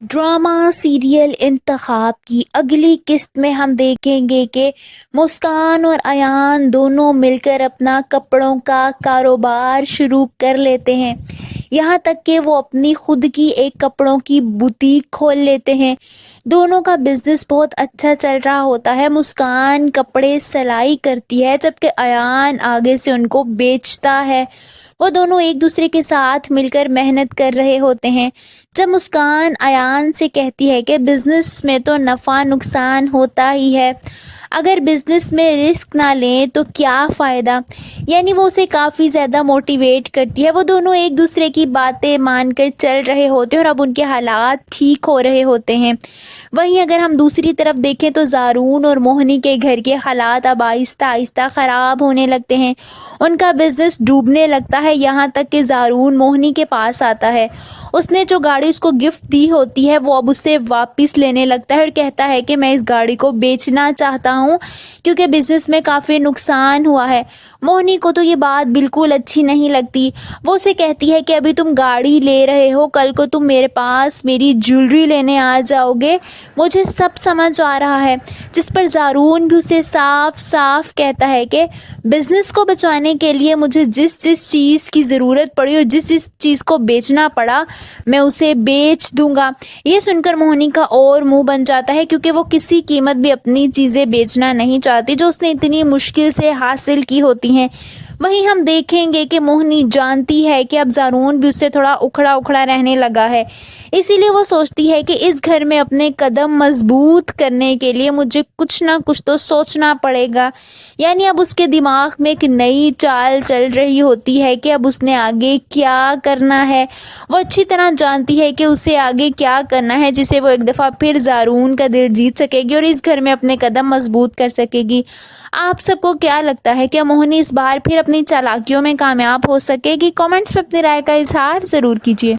Drama serial इंतखाब की अगली किस्त में हम देखेंगे कि मुस्कान और अयान दोनों मिलकर अपना कपड़ों का कारोबार शुरू कर लेते हैं। यहाँ तक कि वो अपनी खुद की एक कपड़ों की बुटीक खोल लेते हैं। दोनों का बिजनेस बहुत अच्छा चल रहा होता है। मुस्कान कपड़े सिलाई करती है जबकि अयान आगे से उनको बेचता है। वो दोनों एक दूसरे के साथ मिलकर मेहनत कर रहे होते हैं। जब मुस्कान अयान से कहती है कि बिजनेस में तो नफ़ा नुकसान होता ही है, अगर बिजनेस में रिस्क ना लें तो क्या फ़ायदा, यानी वो उसे काफ़ी ज़्यादा मोटिवेट करती है। वो दोनों एक दूसरे की बातें मानकर चल रहे होते हैं और अब उनके हालात ठीक हो रहे होते हैं। वहीं अगर हम दूसरी तरफ देखें तो ज़ारून और मोहनी के घर के हालात अब आहिस्ता आहिस्ता ख़राब होने लगते हैं। उनका बिजनेस डूबने लगता है। यहाँ तक कि ज़ारून मोहनी के पास आता है। उसने जो गाड़ी उसको गिफ्ट दी होती है वो अब उससे वापस लेने लगता है और कहता है कि मैं इस गाड़ी को बेचना चाहता हूँ क्योंकि बिजनेस में काफ़ी नुकसान हुआ है। मोहनी को तो ये बात बिल्कुल अच्छी नहीं लगती। वो उसे कहती है कि अभी तुम गाड़ी ले रहे हो, कल को तुम मेरे पास मेरी ज्वेलरी लेने आ जाओगे, मुझे सब समझ आ रहा है। जिस पर ज़ारून भी उसे साफ साफ कहता है कि बिजनेस को बचाने के लिए मुझे जिस जिस चीज़ की ज़रूरत पड़ी और जिस जिस चीज़ को बेचना पड़ा मैं उसे बेच दूंगा। ये सुनकर मोहनी का और मुंह बन जाता है क्योंकि वो किसी कीमत भी अपनी चीज़ें बेचना नहीं चाहती जो उसने इतनी मुश्किल से हासिल की होती हैं। वहीं हम देखेंगे कि मोहनी जानती है कि अब ज़ारून भी उससे थोड़ा उखड़ा उखड़ा रहने लगा है, इसीलिए वो सोचती है कि इस घर में अपने कदम मजबूत करने के लिए मुझे कुछ ना कुछ तो सोचना पड़ेगा। यानी अब उसके दिमाग में एक नई चाल चल रही होती है कि अब उसने आगे क्या करना है। वो अच्छी तरह जानती है कि उसे आगे क्या करना है जिसे वो एक दफ़ा फिर ज़ारून का दिल जीत सकेगी और इस घर में अपने कदम मजबूत कर सकेगी। आप सबको क्या लगता है, क्या मोहनी इस बार फिर अपनी चालाकियों में कामयाब हो सकेगी? कमेंट्स में अपनी राय का इजहार ज़रूर कीजिए।